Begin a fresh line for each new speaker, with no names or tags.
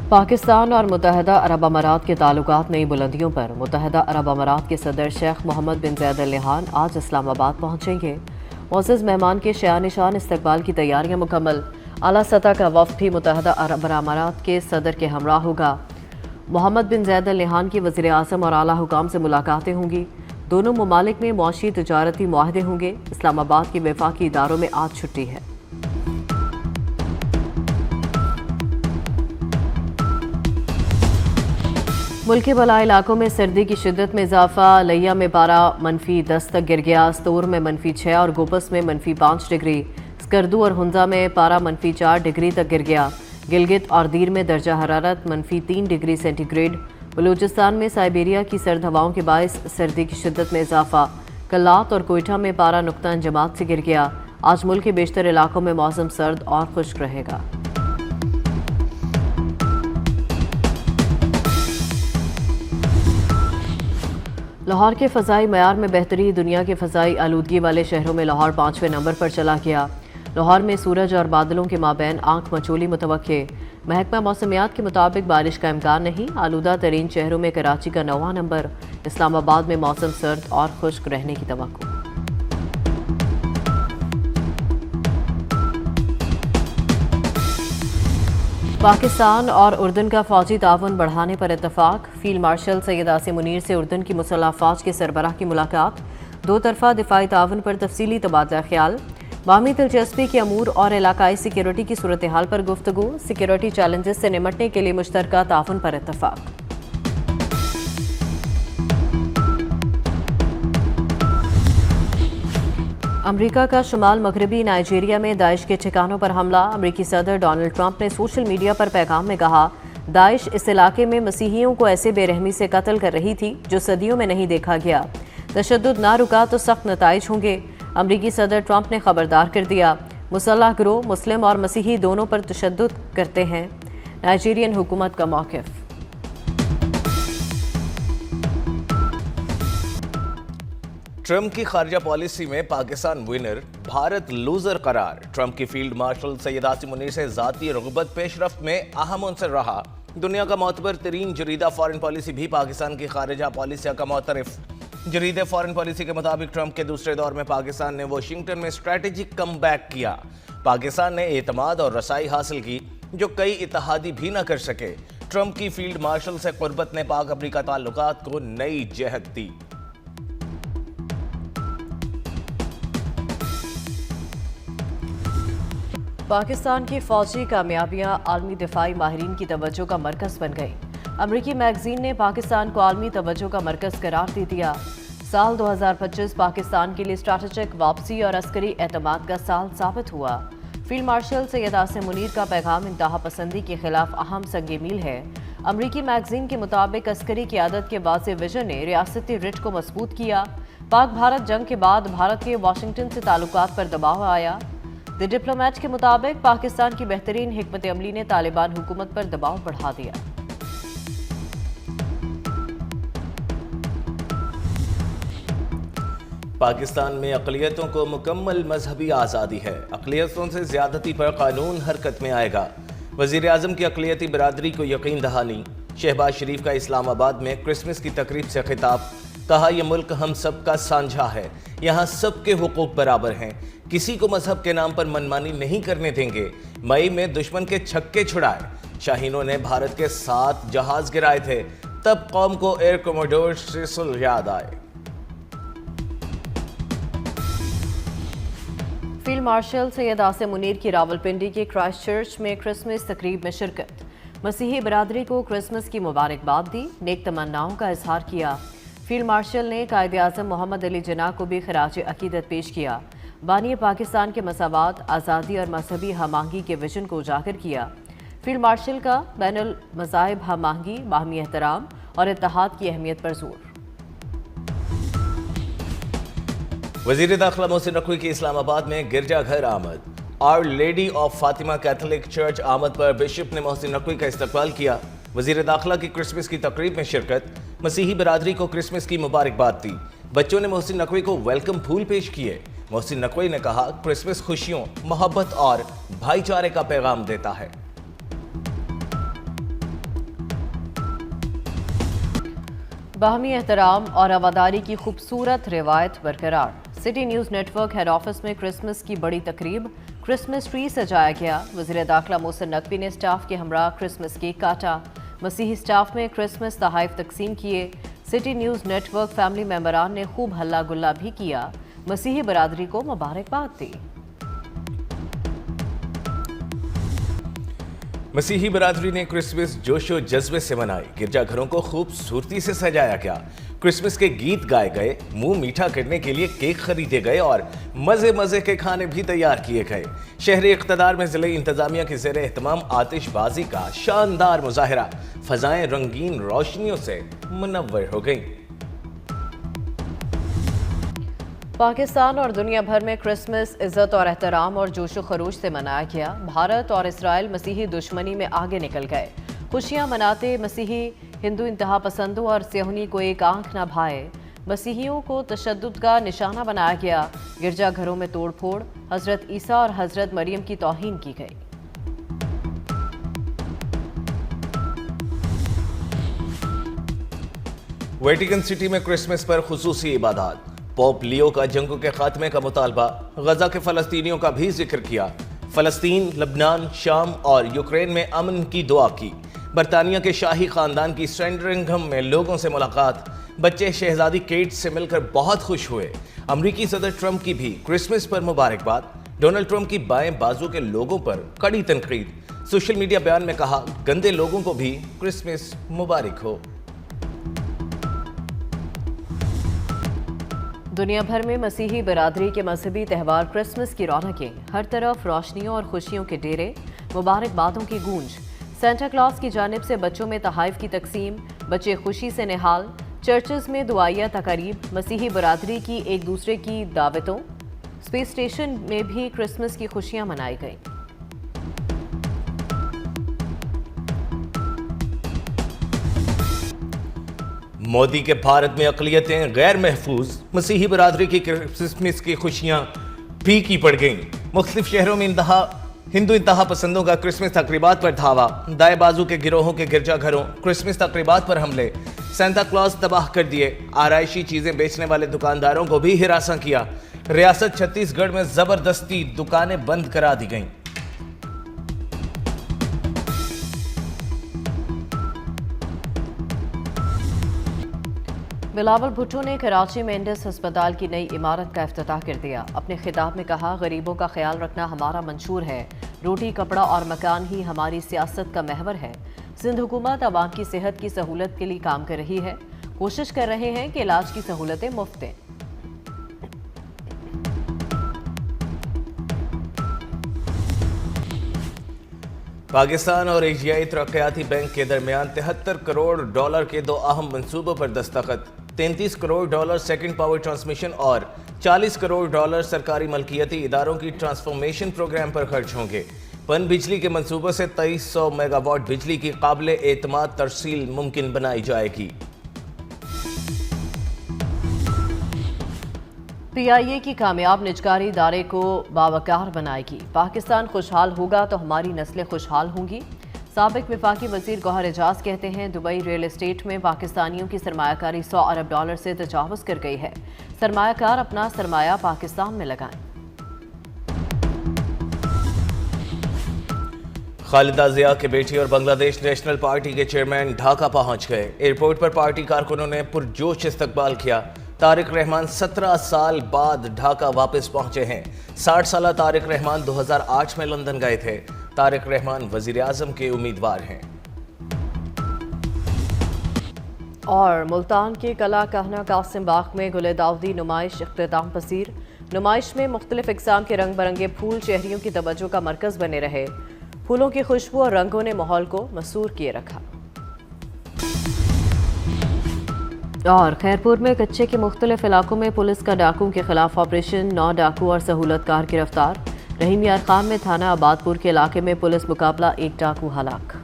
پاکستان اور متحدہ عرب امارات کے تعلقات نئی بلندیوں پر۔ متحدہ عرب امارات کے صدر شیخ محمد بن زاید ال نہیان آج اسلام آباد پہنچیں گے۔ معزز مہمان کے شایان شان استقبال کی تیاریاں مکمل۔ اعلیٰ سطح کا وفد بھی متحدہ عرب امارات کے صدر کے ہمراہ ہوگا۔ محمد بن زاید ال نہیان کی وزیر اعظم اور اعلیٰ حکام سے ملاقاتیں ہوں گی۔ دونوں ممالک میں معاشی تجارتی معاہدے ہوں گے۔ اسلام آباد کے وفاقی اداروں میں آج چھٹی ہے۔ ملک کے بالائی علاقوں میں سردی کی شدت میں اضافہ۔ لیا میں پارہ -10 تک گر گیا۔ استور میں -6 اور گوپس میں -5 ڈگری۔ اسکردو اور ہنزا میں پارہ -4 ڈگری تک گر گیا۔ گلگت اور دیر میں درجہ حرارت -3 ڈگری سینٹی گریڈ۔ بلوچستان میں سائبیریا کی سرد ہواؤں کے باعث سردی کی شدت میں اضافہ۔ کلات اور کوئٹہ میں پارہ نقطہ انجماد سے گر گیا۔ آج ملک کے بیشتر علاقوں میں موسم سرد اور خشک رہے گا۔ لاہور کے فضائی معیار میں بہتری۔ دنیا کے فضائی آلودگی والے شہروں میں لاہور 5ویں نمبر پر چلا گیا۔ لاہور میں سورج اور بادلوں کے مابین آنکھ مچولی متوقع۔ محکمہ موسمیات کے مطابق بارش کا امکان نہیں۔ آلودہ ترین شہروں میں کراچی کا 9واں نمبر۔ اسلام آباد میں موسم سرد اور خشک رہنے کی توقع۔ پاکستان اور اردن کا فوجی تعاون بڑھانے پر اتفاق۔ فیلڈ مارشل سید عاصم منیر سے اردن کی مسلح افواج کے سربراہ کی ملاقات۔ دو طرفہ دفاعی تعاون پر تفصیلی تبادلہ خیال۔ باہمی دلچسپی کے امور اور علاقائی سیکیورٹی کی صورتحال پر گفتگو۔ سیکیورٹی چیلنجز سے نمٹنے کے لیے مشترکہ تعاون پر اتفاق۔ امریکہ کا شمال مغربی نائجیریا میں داعش کے ٹھکانوں پر حملہ۔ امریکی صدر ڈونلڈ ٹرمپ نے سوشل میڈیا پر پیغام میں کہا، داعش اس علاقے میں مسیحیوں کو ایسے بے رحمی سے قتل کر رہی تھی جو صدیوں میں نہیں دیکھا گیا۔ تشدد نہ رکا تو سخت نتائج ہوں گے۔ امریکی صدر ٹرمپ نے خبردار کر دیا، مسلح گروہ مسلم اور مسیحی دونوں پر تشدد کرتے ہیں۔ نائجیرین حکومت کا موقف۔
ٹرمپ کی خارجہ پالیسی میں پاکستان ونر، بھارت لوزر قرار۔ ٹرمپ کی فیلڈ مارشل سید عاصم منیر سے ذاتی رغبت پیش رفت میں اہم عنصر رہا۔ دنیا کا معتبر ترین جریدہ فارن پالیسی بھی پاکستان کی خارجہ پالیسی کا معترف۔ جریدہ فارن پالیسی کے مطابق ٹرمپ کے دوسرے دور میں پاکستان نے واشنگٹن میں اسٹریٹجک کم بیک کیا۔ پاکستان نے اعتماد اور رسائی حاصل کی جو کئی اتحادی بھی نہ کر سکے۔ ٹرمپ کی فیلڈ مارشل سے قربت نے پاک امریکہ تعلقات کو نئی جہت دی۔
پاکستان کی فوجی کامیابیاں عالمی دفاعی ماہرین کی توجہ کا مرکز بن گئی۔ امریکی میگزین نے پاکستان کو عالمی توجہ کا مرکز قرار دے دیا۔ سال 2025 پاکستان کے لیے اسٹریٹجک واپسی اور عسکری اعتماد کا سال ثابت ہوا۔ فیلڈ مارشل سید عاصم منیر کا پیغام انتہا پسندی کے خلاف اہم سنگ میل ہے۔ امریکی میگزین کے مطابق عسکری قیادت کے واضح ویژن نے ریاستی رٹ کو مضبوط کیا۔ پاک بھارت جنگ کے بعد بھارت کے واشنگٹن سے تعلقات پر دباؤ آیا۔ دی ڈپلومیٹ کے مطابق پاکستان کی بہترین حکمت عملی نے طالبان حکومت پر دباؤ بڑھا دیا۔
پاکستان میں اقلیتوں کو مکمل مذہبی آزادی ہے۔ اقلیتوں سے زیادتی پر قانون حرکت میں آئے گا۔ وزیر اعظم کی اقلیتی برادری کو یقین دہانی۔ شہباز شریف کا اسلام آباد میں کرسمس کی تقریب سے خطاب۔ کہا، یہ ملک ہم سب کا سانجھا ہے، یہاں سب کے حقوق برابر ہیں، کسی کو مذہب کے نام پر منمانی نہیں کرنے دیں گے۔ مئی میں دشمن کے چھکے چھڑائے، شاہینوں نے بھارت کے 7 جہاز گرائے تھے، تب قوم کو ایئر کوموڈور سیسل یاد آئے۔
فیلڈ مارشل سید عاصم منیر کی راولپنڈی کے کرائسٹ چرچ میں کرسمس تقریب میں شرکت۔ مسیحی برادری کو کرسمس کی مبارکباد دی، نیک تمناؤں کا اظہار کیا۔ فیلڈ مارشل نے قائد اعظم محمد علی جناح کو بھی خراج عقیدت پیش کیا۔ بانی پاکستان کے مساوات، آزادی اور مذہبی ہم آہنگی کے ویژن کو اجاگر کیا۔ فیلڈ مارشل کا بین المذاہب ہم آہنگی، باہمی احترام اور اتحاد کی اہمیت پر زور۔
وزیر داخلہ محسن نقوی کی اسلام آباد میں گرجا گھر آمد۔ Our Lady of Fatima Catholic church آمد پر بشپ نے محسن نقوی کا استقبال کیا۔ وزیر داخلہ کی کرسمس کی تقریب میں شرکت۔ مسیحی برادری کو کرسمس کی مبارکباد دی۔ بچوں نے محسن نقوی کو ویلکم پھول پیش کیے۔ محسن نقوی نے کہا، کرسمس خوشیوں، محبت اور بھائی چارے کا پیغام دیتا ہے۔
باہمی احترام اور رواداری کی خوبصورت روایت برقرار۔ City news net work head office میں کرسمس کی بڑی تقریب، کرسمس ٹری سجایا گیا۔ وزیر داخلہ محسن نقوی نے سٹاف کے ہمراہ کرسمس کیک کاٹا۔ مسیحی سٹاف میں کرسمس تحائف تقسیم کیے۔ سٹی نیوز نیٹ ورک فیملی ممبران نے خوب ہلا گلا بھی کیا، مسیحی برادری کو مبارکباد دی۔
مسیحی برادری نے کرسمس جوش و جذبے سے منائی، گرجا گھروں کو خوبصورتی سے سجایا گیا، کرسمس کے گیت گائے گئے، منہ میٹھا کرنے کے لیے کیک خریدے گئے اور مزے کے کھانے بھی تیار کیے گئے۔ شہر اقتدار میں ضلعی انتظامیہ کے زیر اہتمام آتش بازی کا شاندار مظاہرہ، فضائیں رنگین روشنیوں سے منور ہو گئیں۔
پاکستان اور دنیا بھر میں کرسمس عزت اور احترام اور جوش و خروش سے منایا گیا۔ بھارت اور اسرائیل مسیحی دشمنی میں آگے نکل گئے۔ خوشیاں مناتے مسیحی ہندو انتہا پسندوں اور صہیونی کو ایک آنکھ نہ بھائے۔ مسیحیوں کو تشدد کا نشانہ بنایا گیا، گرجا گھروں میں توڑ پھوڑ، حضرت عیسیٰ اور حضرت مریم کی توہین کی گئی۔
ویٹیکن سٹی میں کرسمس پر خصوصی عبادات، پوپ لیو کا جنگوں کے خاتمے کا مطالبہ، غزہ کے فلسطینیوں کا بھی ذکر کیا، فلسطین، لبنان، شام اور یوکرین میں امن کی دعا کی۔ برطانیہ کے شاہی خاندان کی سینڈرنگھم میں لوگوں سے ملاقات، بچے شہزادی کیٹ سے مل کر بہت خوش ہوئے۔ امریکی صدر ٹرمپ کی بھی کرسمس پر مبارکباد، ڈونلڈ ٹرمپ کی بائیں بازو کے لوگوں پر کڑی تنقید، سوشل میڈیا بیان میں کہا گندے لوگوں کو بھی کرسمس مبارک ہو۔
دنیا بھر میں مسیحی برادری کے مذہبی تہوار کرسمس کی رونقیں، ہر طرف روشنیوں اور خوشیوں کے ڈیرے، مبارکبادوں کی گونج۔ سینٹا کلاس کی جانب سے بچوں میں تحائف کی تقسیم، بچے خوشی سے نہال، چرچز میں دعائیہ تقاریب، مسیحی برادری کی ایک دوسرے کی دعوتوں۔ اسپیس اسٹیشن میں بھی کرسمس کی خوشیاں منائی گئیں۔
مودی کے بھارت میں اقلیتیں غیر محفوظ، مسیحی برادری کی کرسمس کی خوشیاں پھیکی پڑ گئیں۔ مختلف شہروں میں ہندو انتہا پسندوں کا کرسمس تقریبات پر دھاوا، دائیں بازو کے گروہوں کے گرجا گھروں، کرسمس تقریبات پر حملے، سینتا کلاس تباہ کر دیے، آرائشی چیزیں بیچنے والے دکانداروں کو بھی ہراساں کیا۔ ریاست چھتیس گڑھ میں زبردستی دکانیں بند کرا دی گئیں۔
بلاول بھٹو نے کراچی میں انڈس ہسپتال کی نئی عمارت کا افتتاح کر دیا۔ اپنے خطاب میں کہا غریبوں کا خیال رکھنا ہمارا منشور ہے، روٹی کپڑا اور مکان ہی ہماری سیاست کا محور ہے۔ سندھ حکومت عوام کی صحت کی سہولت کے لیے کام کر رہی ہے، کوشش کر رہے ہیں کہ علاج کی سہولتیں مفت دیں۔
پاکستان اور ایشیائی ترقیاتی بینک کے درمیان 73 کروڑ ڈالر کے دو اہم منصوبوں پر دستخط، 33 crore dollar second power transmission اور 40 کروڑ ڈالر سرکاری ملکیتی اداروں کی ٹرانسفارمیشن پروگرام پر خرچ ہوں گے۔ پن بجلی کے منصوبوں سے 2300 میگا واٹ بجلی کی قابل اعتماد ترسیل ممکن بنائی جائے گی۔
پی آئی اے کی کامیاب نجکاری ادارے کو باوقار بنائے گی۔ پاکستان خوشحال ہوگا تو ہماری نسلیں خوشحال ہوں گی۔ سابق وفاقی وزیر گوہر اعجاز کہتے ہیں دبئی ریل اسٹیٹ میں پاکستانیوں کی سرمایہ کاری 100 ارب ڈالر سے تجاوز کر گئی ہے۔ سرمایہ کار اپنا سرمایہ پاکستان میں لگائیں۔
خالدہ ضیاء کے بیٹی اور بنگلہ دیش نیشنل پارٹی کے چیئرمین ڈھاکہ پہنچ گئے۔ ایئرپورٹ پر پارٹی کارکنوں نے پرجوش استقبال کیا۔ طارق رحمان 17 سال بعد ڈھاکہ واپس پہنچے ہیں۔ 60 سالہ طارق رحمان 2008 میں لندن گئے تھے۔ طارق رحمان وزیر اعظم کے امیدوار ہیں۔
اور ملتان کے قلعہ کہنا قاسم باغ میں گل داودی نمائش اختتام پذیر۔ نمائش میں مختلف اقسام کے رنگ برنگے پھول شہریوں کی توجہ کا مرکز بنے رہے۔ پھولوں کی خوشبو اور رنگوں نے ماحول کو مسحور کیے رکھا۔ اور خیرپور میں کچے کے مختلف علاقوں میں پولیس کا ڈاکوؤں کے خلاف آپریشن، 9 ڈاکو اور سہولت کار گرفتار۔ رحیم یار خان میں تھانہ آباد پور کے علاقے میں پولیس مقابلہ، 1 ڈاکو ہلاک۔